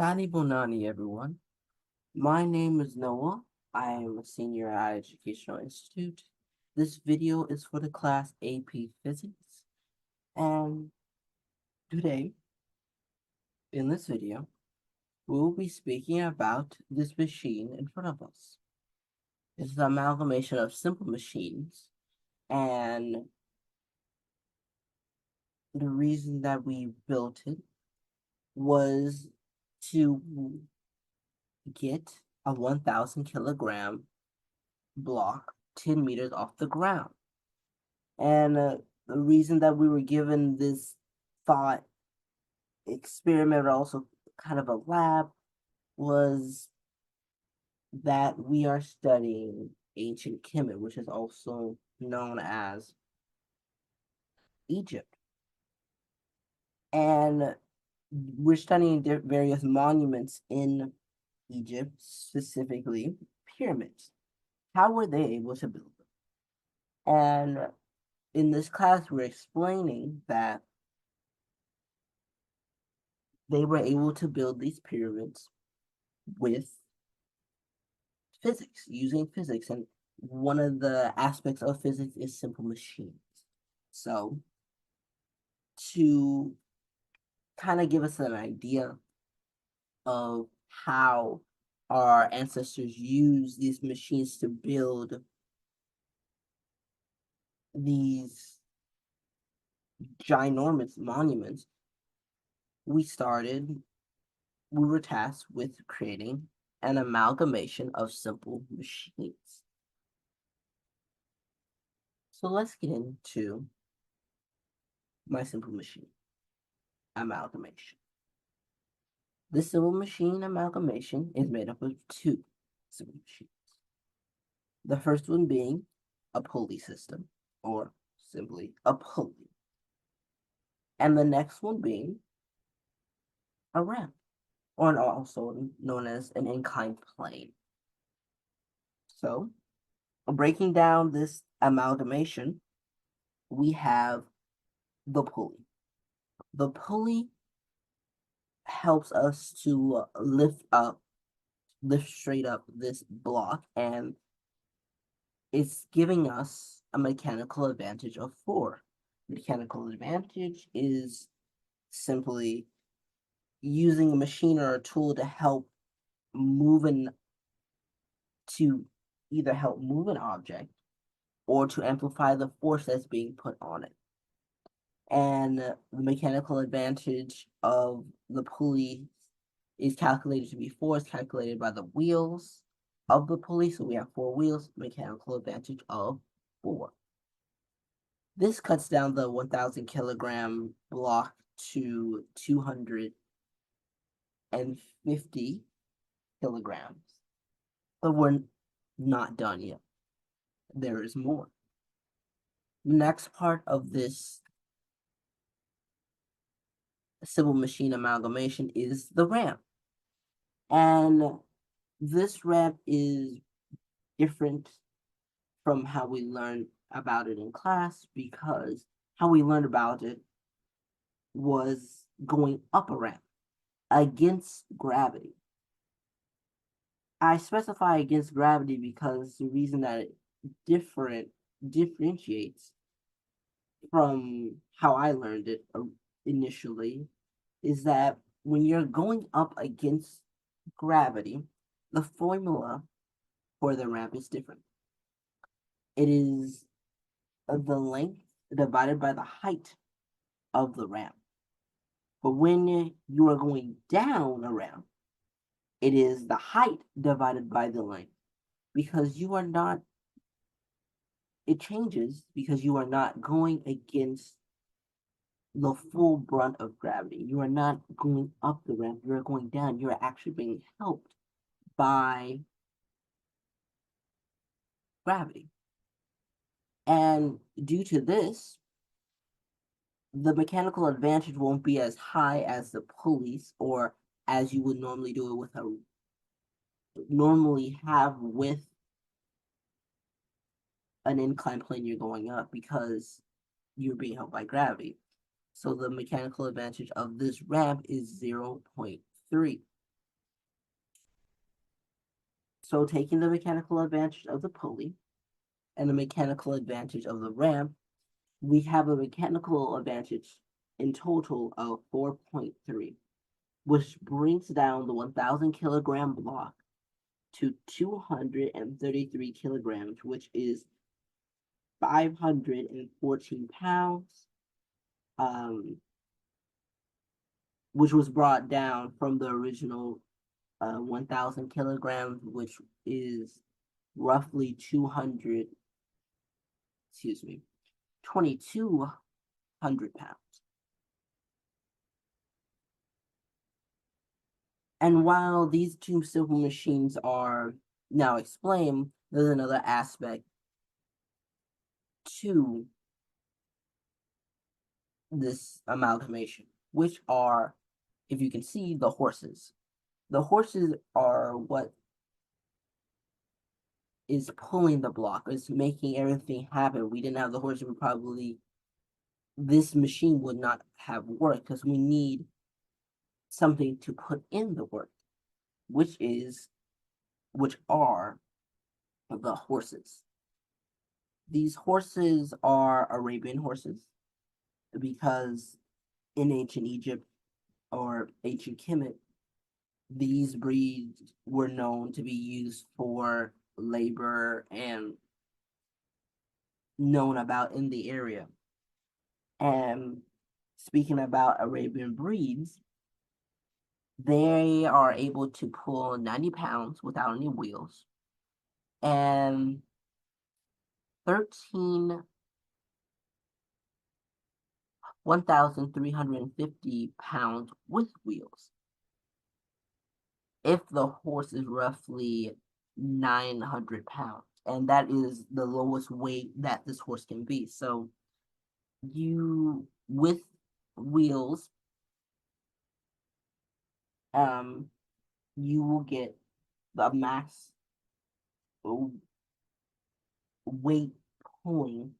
Nani Bonani, everyone. My name is Noah. I am a senior at Educational Institute. This video is for the class AP Physics. And today, in this video, we will be speaking about this machine in front of us. It's an amalgamation of simple machines, and the reason that we built it was to get a 1,000 kilogram block 10 meters off the ground. And the reason that we were given this thought experiment, or also kind of a lab, was that we are studying ancient Kemet, which is also known as Egypt. And we're studying various monuments in Egypt, specifically pyramids. How were they able to build them? And in this class, we're explaining that they were able to build these pyramids with physics, using physics. And one of the aspects of physics is simple machines. So, to kind of give us an idea of how our ancestors used these machines to build these ginormous monuments, we were tasked with creating an amalgamation of simple machines. So let's get into my simple machine amalgamation. The simple machine amalgamation is made up of two simple machines. The first one being a pulley system, or simply a pulley. And the next one being a ramp, or also known as an inclined plane. So, breaking down this amalgamation, we have the pulley. The pulley helps us to lift straight up this block, and it's giving us a mechanical advantage of 4. Mechanical advantage is simply using a machine or a tool to help move to either help move an object or to amplify the force that's being put on it. And the mechanical advantage of the pulley is calculated to be force calculated by the wheels of the pulley. So we have 4 wheels, mechanical advantage of 4. This cuts down the 1,000 kilogram block to 250 kilograms. But we're not done yet. There is more. The next part of this simple machine amalgamation is the ramp. And this ramp is different from how we learned about it in class, because how we learned about it was going up a ramp against gravity. I specify against gravity because the reason that it differentiates from how I learned it initially is that when you're going up against gravity, the formula for the ramp is different. It is the length divided by the height of the ramp. But when you are going down a ramp, it is the height divided by the length, because you are not, it changes because you are not going against the full brunt of gravity. You are not going up the ramp, you are going down. You are actually being helped by gravity. And due to this, the mechanical advantage won't be as high as the pulleys, or as you would normally do it with an inclined plane you're going up, because you're being helped by gravity. So the mechanical advantage of this ramp is 0.3. So taking the mechanical advantage of the pulley and the mechanical advantage of the ramp, we have a mechanical advantage in total of 4.3, which brings down the 1,000 kilogram block to 233 kilograms, which is 514 pounds, which was brought down from the original 1,000 kilograms, which is roughly 2,200 pounds. And while these two simple machines are now explained, there's another aspect to this amalgamation, which are, if you can see, the horses. The horses are what is pulling the block, is making everything happen. We didn't have the horses, this machine would not have worked because we need something to put in the work, which are the horses. These horses are Arabian horses because in ancient Egypt or ancient Kemet, these breeds were known to be used for labor and known about in the area. And speaking about Arabian breeds, they are able to pull 90 pounds without any wheels and 1,350 pounds with wheels. If the horse is roughly 900 pounds, and that is the lowest weight that this horse can be. So with wheels, you will get the max weight pulling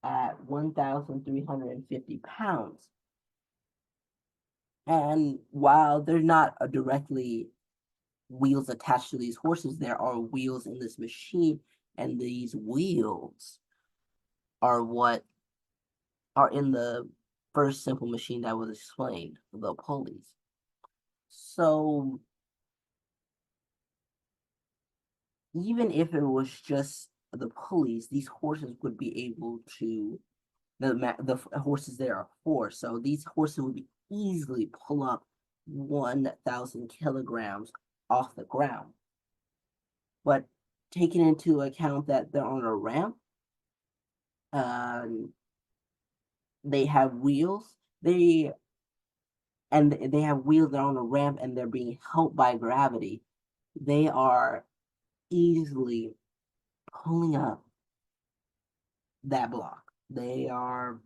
at 1,350 pounds. And while they're not directly wheels attached to these horses, there are wheels in this machine, and these wheels are what are in the first simple machine that was explained, the pulleys. So even if it was just the pulleys, these horses would be able to, the horses there are 4, so these horses would be easily pull up 1,000 kilograms off the ground. But taking into account that they're on a ramp, they have wheels, they have wheels that are on a ramp and they're being helped by gravity, they are easily pulling up that block. They are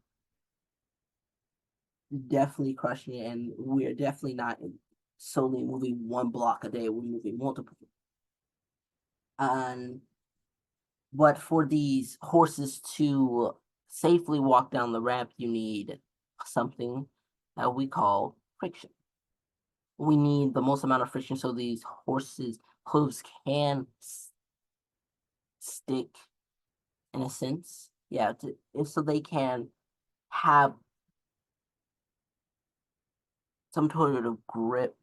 definitely crushing it, and we're definitely not solely moving one block a day, we're moving multiple. But for these horses to safely walk down the ramp, you need something that we call friction. We need the most amount of friction so these horses' hooves can stick, in a sense. Yeah, so they can have some sort of grip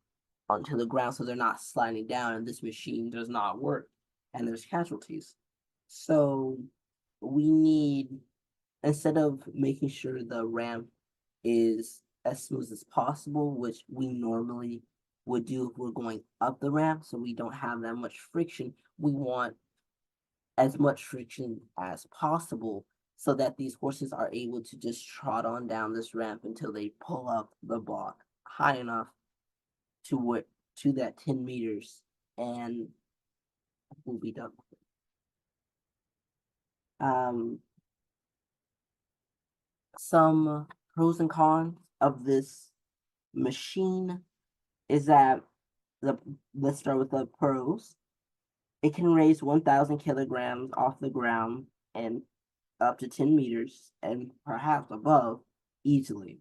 onto the ground so they're not sliding down and this machine does not work and there's casualties. So we need, instead of making sure the ramp is as smooth as possible, which we normally would do if we're going up the ramp, so we don't have that much friction, we want as much friction as possible so that these horses are able to just trot on down this ramp until they pull up the block high enough to that 10 meters, and we'll be done with it. Some pros and cons of this machine is that let's start with the pros. It can raise 1,000 kilograms off the ground and up to 10 meters and perhaps above easily.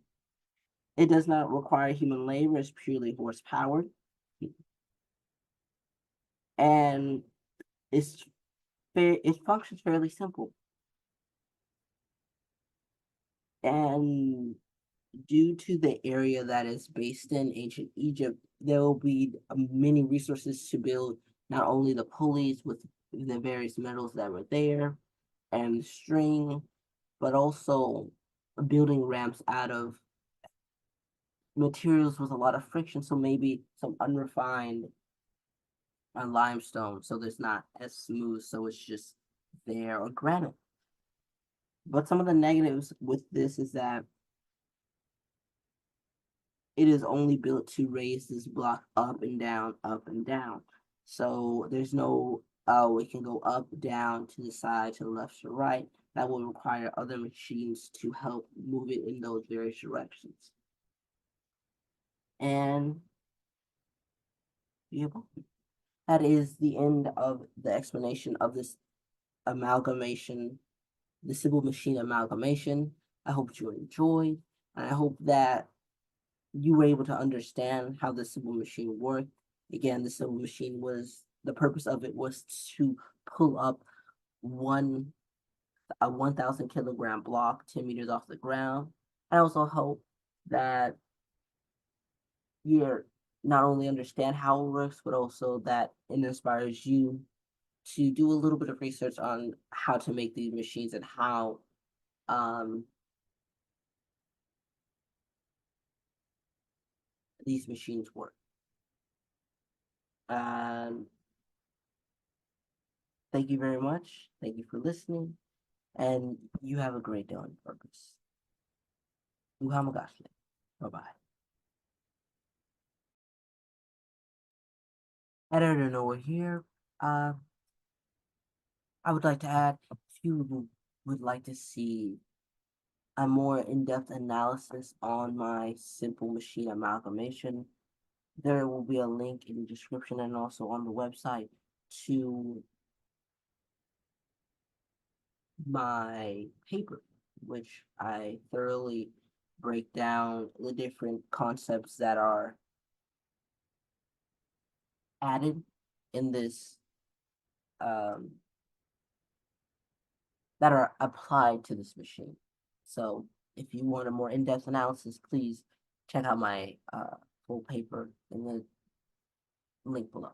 It does not require human labor, it's purely horse powered. And it's it functions fairly simple. And due to the area that is based in ancient Egypt, there will be many resources to build not only the pulleys with the various metals that were there and string, but also building ramps out of materials with a lot of friction. So maybe some unrefined limestone, so there's not as smooth, so it's just there, or granite. But some of the negatives with this is that it is only built to raise this block up and down, up and down. So there's no, it can go up, down, to the side, to the left, to the right. That will require other machines to help move it in those various directions. And yeah, that is the end of the explanation of this amalgamation, the Sybil machine amalgamation. I hope you enjoyed, and I hope that you were able to understand how the Sybil machine worked. Again, the Sybil machine was, the purpose of it was to pull up a 1,000 kilogram block 10 meters off the ground. I also hope that you not only understand how it works, but also that it inspires you to do a little bit of research on how to make these machines and how um, these machines work. Um, Thank you very much. Thank you for listening. And you have a great day on purpose. Uhamagashi. Bye bye. Editor Noah here. Uh, I would like to add, if you would like to see a more in-depth analysis on my simple machine amalgamation, there will be a link in the description and also on the website to my paper, which I thoroughly break down the different concepts that are added in this, um, that are applied to this machine. So if you want a more in-depth analysis, please check out my full paper in the link below.